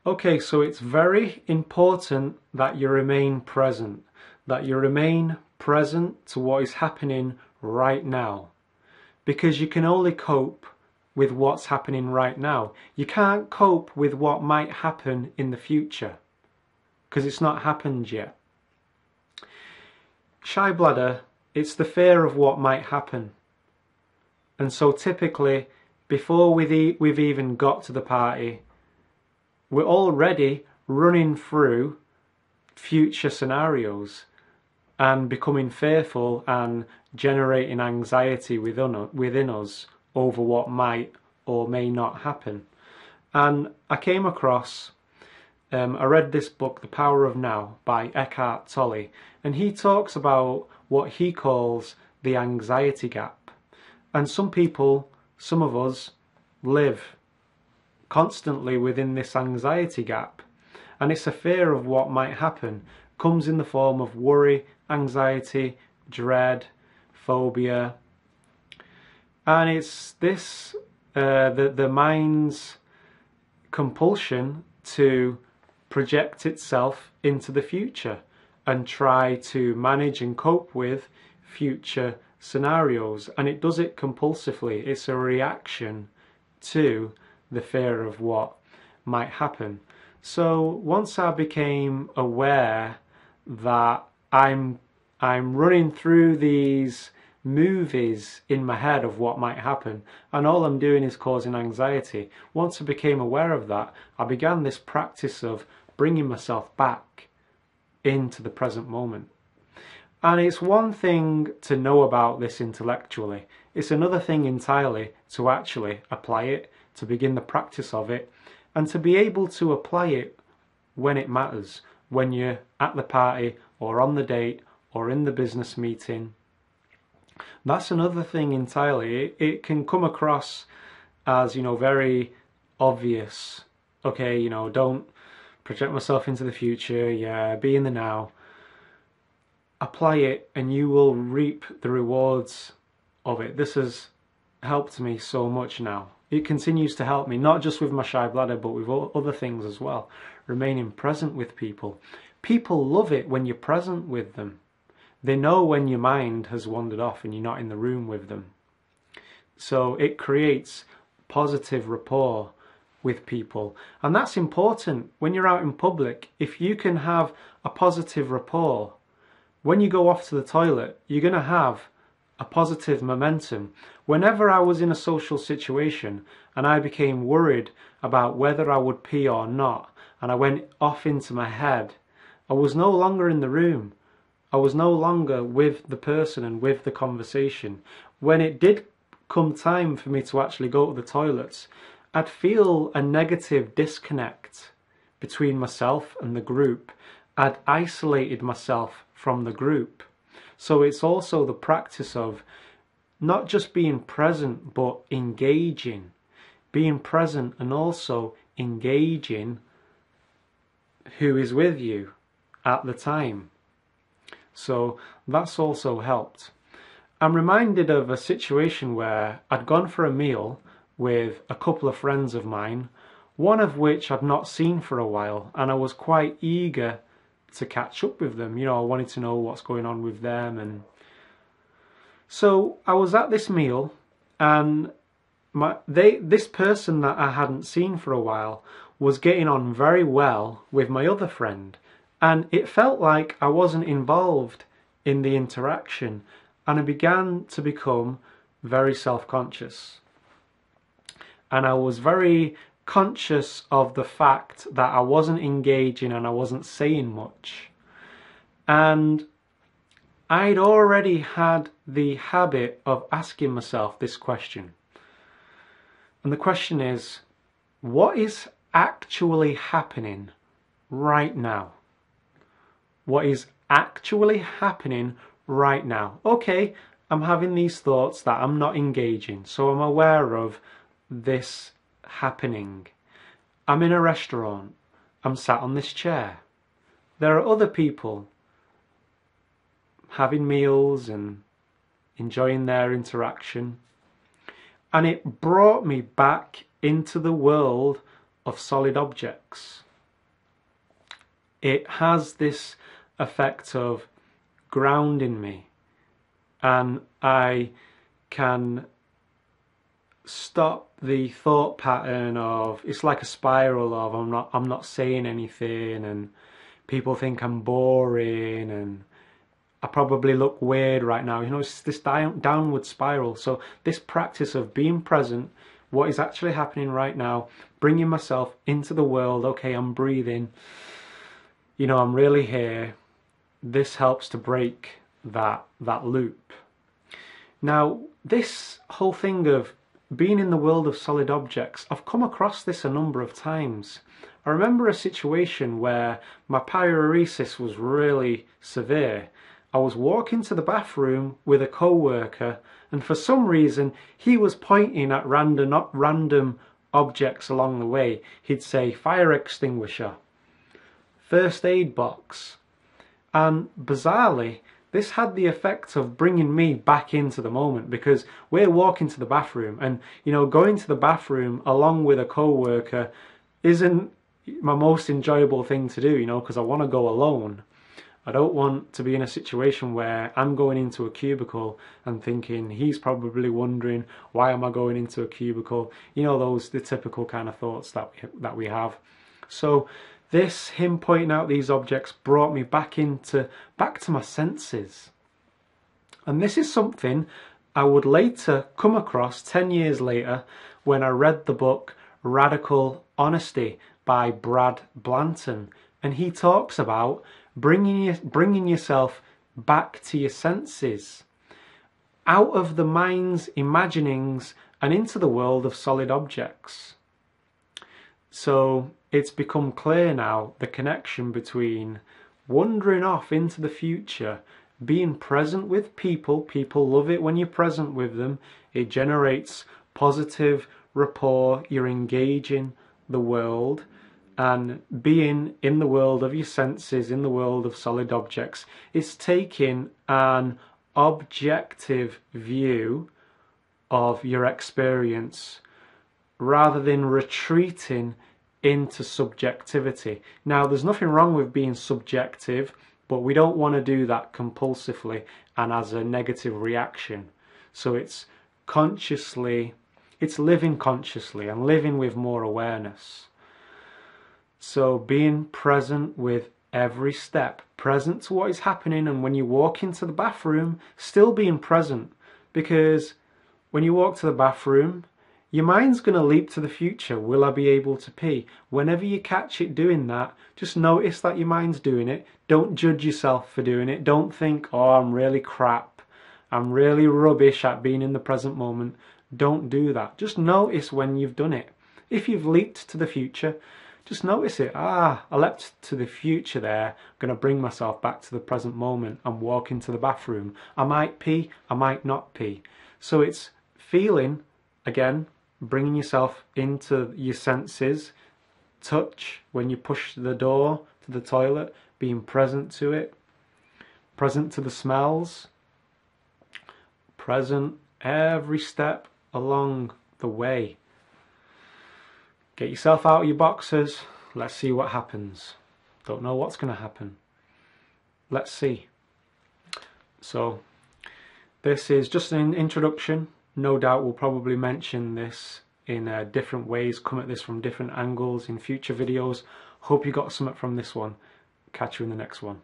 Okay, so it's very important that you remain present, to what is happening right now, because you can only cope with what's happening right now. You can't cope with what might happen in the future, because it's not happened yet. Shy bladder, it's the fear of what might happen. And so typically, before we've even got to the party, we're already running through future scenarios and becoming fearful and generating anxiety within us over what might or may not happen. And I came across, I read this book, The Power of Now, by Eckhart Tolle, and he talks about what he calls the anxiety gap. And some of us, live constantly within this anxiety gap, and it's a fear of what might happen. Comes in the form of worry, anxiety, dread, phobia, and it's this the mind's compulsion to project itself into the future and try to manage and cope with future scenarios, and it does it compulsively. It's a reaction to the fear of what might happen. So once I became aware that I'm running through these movies in my head of what might happen, and all I'm doing is causing anxiety, once I became aware of that, I began this practice of bringing myself back into the present moment. And it's one thing to know about this intellectually, it's another thing entirely to actually apply it, to begin the practice of it, and to be able to apply it when it matters, when you're at the party or on the date or in the business meeting. That's another thing entirely. It can come across as, very obvious. Okay, don't project myself into the future, be in the now. Apply it and you will reap the rewards of it. This has helped me so much now. It continues to help me, not just with my shy bladder, but with other things as well. Remaining present with people. People love it when you're present with them. They know when your mind has wandered off and you're not in the room with them. So it creates positive rapport with people. And that's important when you're out in public. If you can have a positive rapport, when you go off to the toilet, you're going to have a positive momentum. Whenever I was in a social situation and I became worried about whether I would pee or not, and I went off into my head, I was no longer in the room. I was no longer with the person and with the conversation. When it did come time for me to actually go to the toilets, I'd feel a negative disconnect between myself and the group. I'd isolated myself from the group. So it's also the practice of not just being present, but engaging. Being present and also engaging who is with you at the time. So that's also helped. I'm reminded of a situation where I'd gone for a meal with a couple of friends of mine, one of which I'd not seen for a while, and I was quite eager to catch up with them. I wanted to know what's going on with them. And so I was at this meal, and this person that I hadn't seen for a while was getting on very well with my other friend, and it felt like I wasn't involved in the interaction, and I began to become very self-conscious. And I was very conscious of the fact that I wasn't engaging and I wasn't saying much. And I'd already had the habit of asking myself this question. And the question is, what is actually happening right now? What is actually happening right now? Okay, I'm having these thoughts that I'm not engaging, so I'm aware of this happening. I'm in a restaurant. I'm sat on this chair. There are other people having meals and enjoying their interaction. And it brought me back into the world of solid objects. it has this effect of grounding me, and I can stop the thought pattern of, it's like a spiral of I'm not saying anything, and people think I'm boring, and I probably look weird right now. You know, it's this downward spiral. So this practice of being present, what is actually happening right now, bringing myself into the world. Okay, I'm breathing. You know, I'm really here. This helps to break that loop. Now, this whole thing of being in the world of solid objects, I've come across this a number of times. I remember a situation where my paruresis was really severe. I was walking to the bathroom with a co-worker, and for some reason he was pointing at random objects along the way. He'd say fire extinguisher, first aid box, and bizarrely this had the effect of bringing me back into the moment, because we're walking to the bathroom, and you know, going to the bathroom along with a co-worker isn't my most enjoyable thing to do, you know, because I want to go alone. I don't want to be in a situation where I'm going into a cubicle and thinking he's probably wondering, why am I going into a cubicle? You know, the typical kind of thoughts that we have. So him pointing out these objects brought me back to my senses. And this is something I would later come across 10 years later when I read the book Radical Honesty by Brad Blanton, and he talks about bringing yourself back to your senses, out of the mind's imaginings and into the world of solid objects. So it's become clear now, the connection between wandering off into the future, being present with people. People love it when you're present with them. It generates positive rapport. You're engaging the world, and being in the world of your senses, in the world of solid objects, is taking an objective view of your experience rather than retreating into subjectivity. Now, there's nothing wrong with being subjective, but we don't want to do that compulsively and as a negative reaction. So it's living consciously and living with more awareness. So being present with every step, present to what is happening, and when you walk into the bathroom, still being present, because when you walk to the bathroom, your mind's going to leap to the future. Will I be able to pee? Whenever you catch it doing that, just notice that your mind's doing it. Don't judge yourself for doing it. Don't think, oh, I'm really crap, I'm really rubbish at being in the present moment. Don't do that. Just notice when you've done it. If you've leaped to the future, just notice it. I leapt to the future there. I'm going to bring myself back to the present moment and walk into the bathroom. I might pee, I might not pee. So it's feeling, again, bringing yourself into your senses. Touch when you push the door to the toilet, being present to it. Present to the smells. Present every step along the way. Get yourself out of your boxers. Let's see what happens. Don't know what's going to happen. Let's see. So this is just an introduction. No doubt we'll probably mention this in different ways, come at this from different angles in future videos. Hope you got something from this one. Catch you in the next one.